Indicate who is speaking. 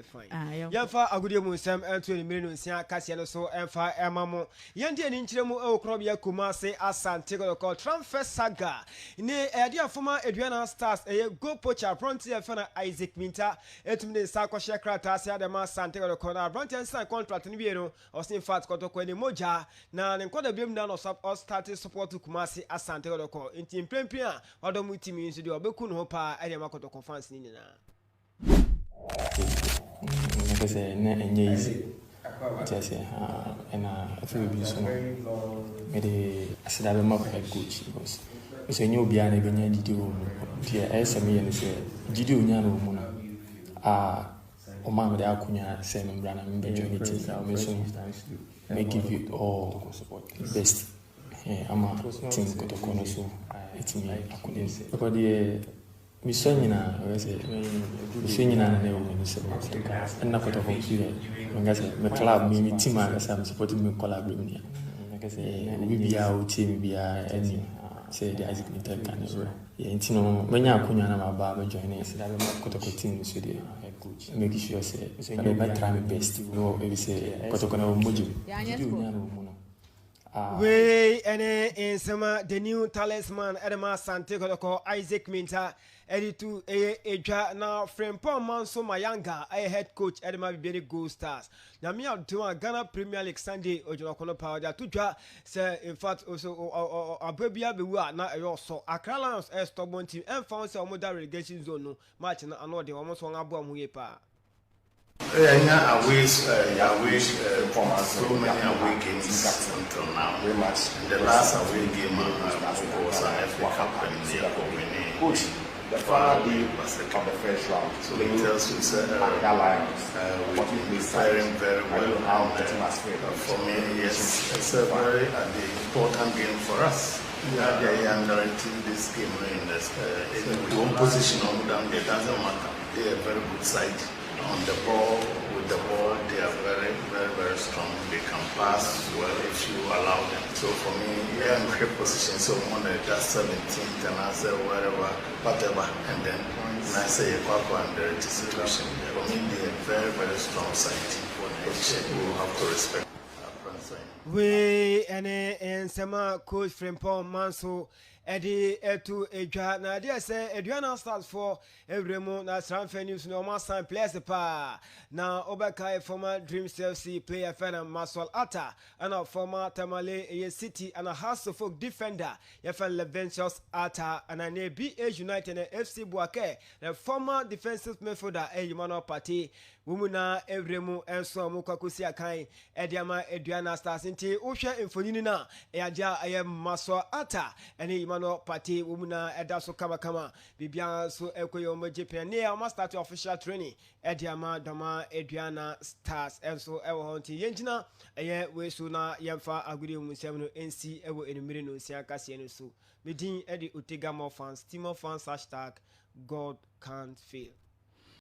Speaker 1: Fine. Yafa agudi mu nsam anto ni mire no nsia kase no so emfa emamo. Yende ni nkyeremu okrobia Kumase Asante Kotoko transfer saga. Ne ade afoma Aduana Stars go poacher frontier fana Isaac Mintah etumde sa kwahye krata ase adema Asante Kotoko na frontier sign contract ni bi no osin fat Kotoko ni moja na ne nkoda biam na no start support Kumase Asante Kotoko nti mprempren a wadom timi nso de obeku no ho pa adema Kotoko fans ni nyina.
Speaker 2: Because easy. Just and I feel be so. Maybe I said I'm not head coach because it's a new behind a Ganya Didio. Dear SME and say Didio Yano Mona. Oma de Akunya, Sam Brana, join it. I'll may give you all best. I'm a team Kotoko, so it's me. I couldn't say. But the Missonina, I say, and not Kotoko here. My club, me team, as I'm supporting me collaborating. We be out team, be any say the Isaac Mintah can as well. Yentino, when you are Kunyana Baba joining us, I'm not Kotoko team, so they make sure say, I might try my best. No, maybe say Kotoko Muju.
Speaker 1: We in summer the new talisman Edema Asante Kotoko Isaac Mintah editu eja na Frempong Manso Mayanga head coach Edema Biberi Gold Stars. Na me out to Ghana Premier League Sunday ojono kono power to twa say in fact also ababia be wa na so Accra Lions stubborn team and found say omoda relegation zone no match na anode almost one abo amuye pa.
Speaker 3: Yeah, I wish so many away games until now. The last away game was an FA Cup and they are winning. The far deal was the first round. So it tells you we're faring very well. For me, yes, it's a very important game for us. They are guaranteed this game in one position on them. It doesn't matter. They are a very good side. On the ball, with the ball, they are very, very, very strong. They can pass well if you allow them. So for me, they are in great position. So when they just 17th and I say whatever, and then I say and there is a situation. For me, they are very, very strong side. We will have to respect.
Speaker 1: We and Sema coach Frempong Manso Eddie Etu Eja na dia say Aduana Stars for Evremo na transfer news no ma sign players pa na Obaka former Dreams FC player Fena Maswal Atta and a former Tamale City and a Hasselhoff defender Yefan Leventius Atta and a BH United and FC Buake the former defensive midfielder Emmanuel Party Wumuna Evremo and so Mukakusi Akai Ediama Aduana Stars inti Usha Infonini na Eja I am Maswal Atta and Emmanuel Party Wumuna Edaso Kama Bibian so Ekoyo Japan near must start official training Ediama Dama Aduana Stars and so Ewa Honti Yenjina we suna Yamfa Agudi Musemu NC Ewo Enumirino Siaka Sienusu Medin Eddie Utegamo fans Timo fans #God can't fail.